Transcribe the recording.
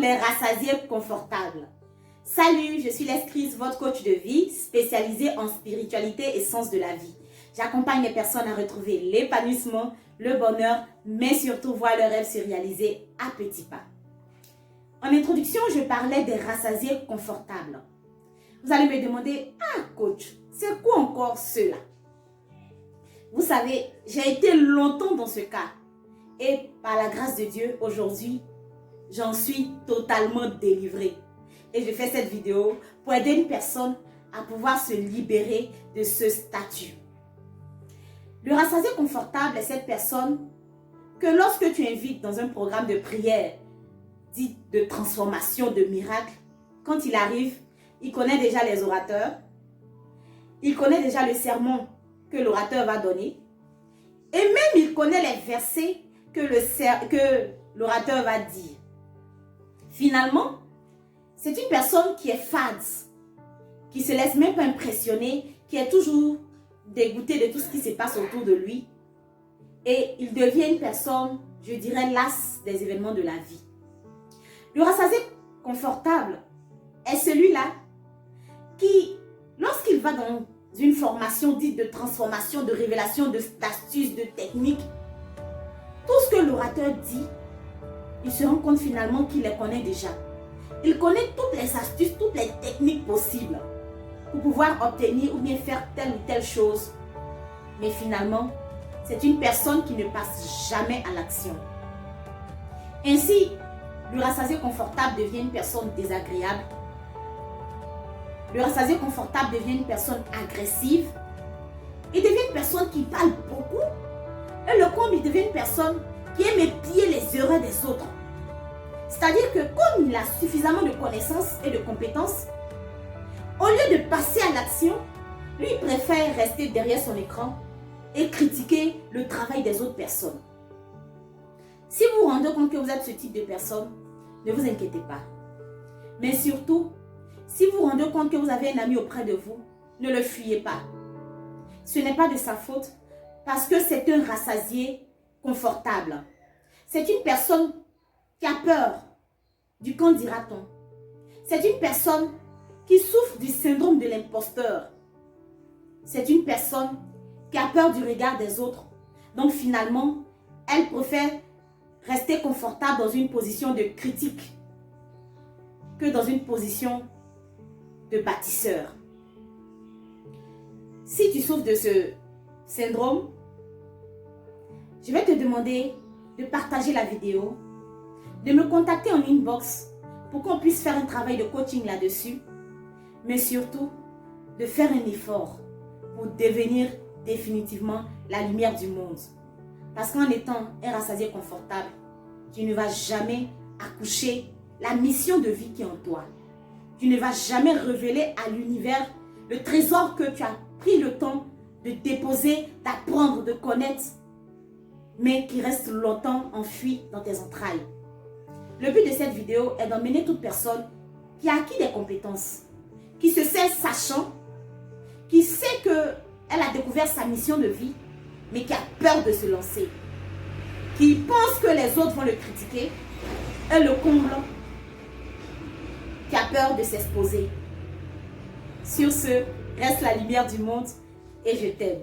les rassasiés confortables. Salut, je suis Leskris, votre coach de vie spécialisée en spiritualité et sens de la vie. J'accompagne les personnes à retrouver l'épanouissement, le bonheur, mais surtout voir leurs rêves se réaliser à petits pas. En introduction, je parlais des rassasiés confortables. Vous allez me demander, coach, c'est quoi encore cela? Vous savez, j'ai été longtemps dans ce cas. Et par la grâce de Dieu, aujourd'hui, j'en suis totalement délivrée. Et je fais cette vidéo pour aider une personne à pouvoir se libérer de ce statut. Le rassasié confortable est cette personne que lorsque tu invites dans un programme de prière, dit de transformation, de miracle, quand il arrive, il connaît déjà les orateurs, il connaît déjà le sermon que l'orateur va donner, et même il connaît les versets que l'orateur va dire. Finalement, c'est une personne qui est fade, qui ne se laisse même pas impressionner, qui est toujours dégoûté de tout ce qui se passe autour de lui. Et il devient une personne, je dirais, lasse des événements de la vie. Le rassasié confortable est celui-là qui, lorsqu'il va dans une formation dite de transformation, de révélation, d'astuces, de techniques, tout ce que l'orateur dit, il se rend compte finalement qu'il les connaît déjà. Il connaît toutes les astuces, toutes les techniques possibles pour pouvoir obtenir ou bien faire telle ou telle chose. Mais finalement, c'est une personne qui ne passe jamais à l'action. Ainsi, le rassasié confortable devient une personne désagréable. Le rassasié confortable devient une personne agressive. Il devient une personne qui parle beaucoup. Et le comble, il devient une personne qui aime épier les erreurs des autres. C'est-à-dire que comme il a suffisamment de connaissances et de compétences, au lieu de passer à l'action, lui il préfère rester derrière son écran et critiquer le travail des autres personnes. Si vous vous rendez compte que vous êtes ce type de personne, ne vous inquiétez pas. Mais surtout, si vous vous rendez compte que vous avez un ami auprès de vous, ne le fuyez pas. Ce n'est pas de sa faute parce que c'est un rassasié confortable. C'est une personne qui a peur du qu'en dira-t-on. C'est une personne qui souffre du syndrome de l'imposteur. C'est une personne qui a peur du regard des autres. Donc finalement, elle préfère rester confortable dans une position de critique que dans une position de bâtisseur. Si tu souffres de ce syndrome, je vais te demander de partager la vidéo, de me contacter en inbox pour qu'on puisse faire un travail de coaching là-dessus, mais surtout de faire un effort pour devenir définitivement la lumière du monde. Parce qu'en étant un rassasié confortable, tu ne vas jamais accoucher la mission de vie qui est en toi. Tu ne vas jamais révéler à l'univers le trésor que tu as pris le temps de déposer, d'apprendre, de connaître, mais qui reste longtemps enfoui dans tes entrailles. Le but de cette vidéo est d'emmener toute personne qui a acquis des compétences, qui se sait sachant, qui sait qu'elle a découvert sa mission de vie, mais qui a peur de se lancer, qui pense que les autres vont le critiquer, et le comble, qui a peur de s'exposer. Sur ce, reste la lumière du monde et je t'aime.